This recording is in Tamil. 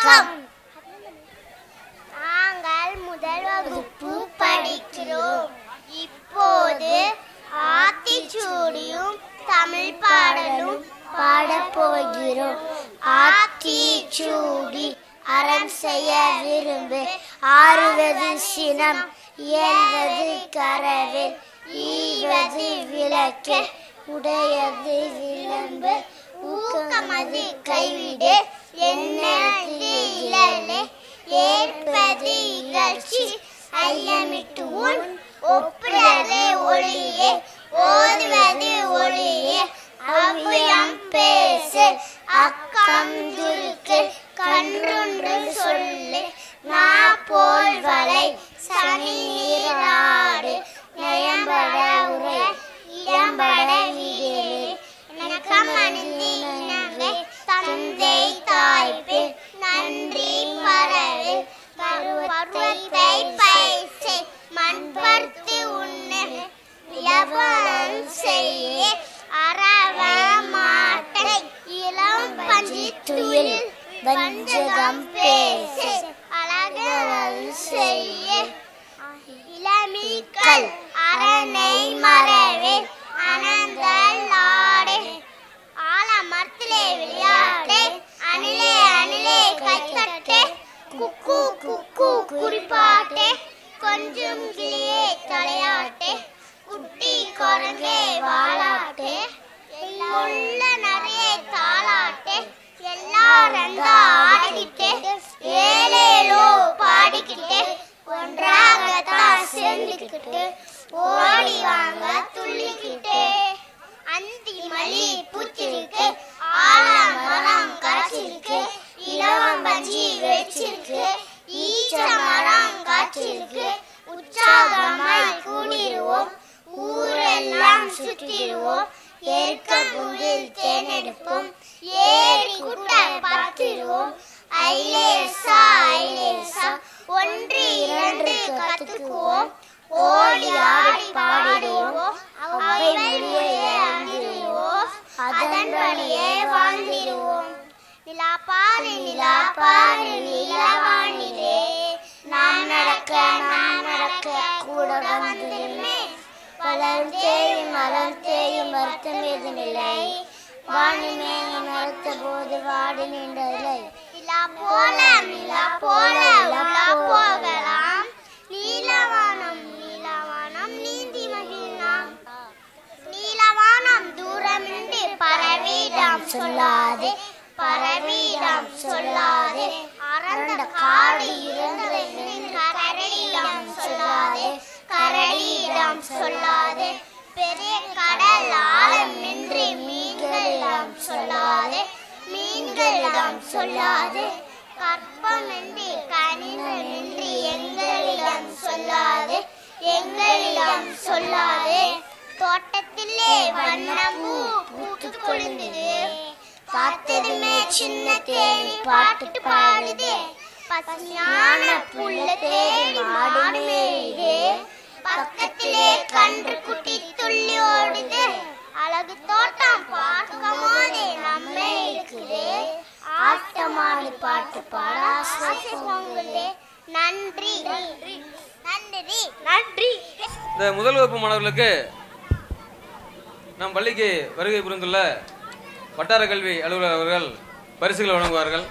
வணக்கம். நாங்கள் முதல் வகுப்பு படிக்கிறோம். இப்போது ஆத்திச்சூடியும் தமிழ் பாடலும் பாடப்போகிறோம். ஆத்திச்சூடி அறம் செய்ய விரும்பு, ஆறுவது சினம், இயல்வது கரவில், ஈவது விளக்கு, உடையது விளம்பு, ஊக்கமது கைவிடு, எண்ணது இழலே, ஏற்பது இகழ்ச்சி, ஐயமிட்டு உன், ஒப்புறது ஒளியே, ஓதுவது ஒளியே, அவ்வியம் பேசு, அக்கம் துருக்கு, கன்றொன்று சொல்லு, நாப்போல் வலை, சனி நீராடு, நயம்பட உரை, இடம்பட வீரே, நக்கம் அணிந்து இணங்கு, தந்தை தாய்ப்பு, நன்றி பரவு, பருவத்தை பயிற்சி, மண்பர்த்து உண்ணு, இளவம் செய்ய, அரவ மாட்டை, இளம் பஞ்சி துயில், வஞ்சகம் பேசு, அழகல் செய்ய, இளமிக்கல், அரணை மரவே, அனந்தல் ஆடு, ஆலமரத்திலே விளையாடு, அணிலே அணிலே கைத்தட்டு, குக்கு குக்கு குறிப்பாட்டு, கொஞ்சம் கிளியே தலையாட்டு, குட்டி குரங்கே வாழாட்டு, உள்ள நிறைய தாளாட்டு, எல்லாரும் ஆடிக்கிட்டு, ஏழேலோ பாடிக்கிட்டு, ஒன்றாகத்தான் சேர்ந்துக்கிட்டு, ஓடி வாங்க துள்ளிக்கிட்டு, அந்தி மலி பூச்சிருக்கு, ஆலமரம் காய்ச்சிருக்கு, இளவம் பஞ்சி வெடிச்சிருக்கு, ஈச்ச மரம் காய்ச்சிருக்கு, உற்சாகமாய் கூடிடுவோம், ஊரெல்லாம் சுற்றிடுவோம், ஏற்க குந்தில் தேனெடுப்போம், ஏறி கூட்ட பார்த்திடுவோம், ஐலேசா ஐலேசா, ஒன்று இரண்டு கத்துக்குவோம், ஓடி ஆடி பாடிடுவோம், அவை வழியே அணிடுவோம், அதன் வழியே வாழ்ந்திடுவோம். நிலா பாரு நிலவானிலே, நாம் நடக்க கூட வந்துடுமே, வளம் தேயும் வருத்தம் ஏதுமில்லை, வானுமே மறுத்த போது வாடி நின்றதில்லை, நிலா போல உலா போகலாம், நீலவானம் நீந்தி மகிழலாம், நீலவானம் தூரமின்றி பரவிடம் சொல்லாதே, அறந்த காடு இருந்ததை கரடியிடம் சொல்லாதே, பெரிய கடல் ஆழம் நின்று மீன்களிடம் சொல்லாதே, கற்பமின்றி கனிதமின்றி எங்களிடம் சொல்லாதே, தோட்டத்திலே வண்ணப்பூ பூத்து கொழுந்தது, பார்த்ததுமே சின்ன தேனி பாட்டு பாடுதே, பசுமையான புல்ல தேடி மாடு மேயுதே, பக்கத்திலே கன்று குட்டி துள்ளி ஓடுது, அழகு தோட்டம் பார்க்கும் போதே நம்மே இருக்குதே, ஆட்டமாடி பாட்டு பாட ஆசை பொங்குதே. நன்றி நன்றி நன்றி. இந்த முதல் வகுப்பு மாணவர்களுக்கு நம் பள்ளிக்கு வருகை புரிந்துள்ள வட்டார கல்வி அலுவலர் அவர்கள் பரிசுகளை வழங்குவார்கள்.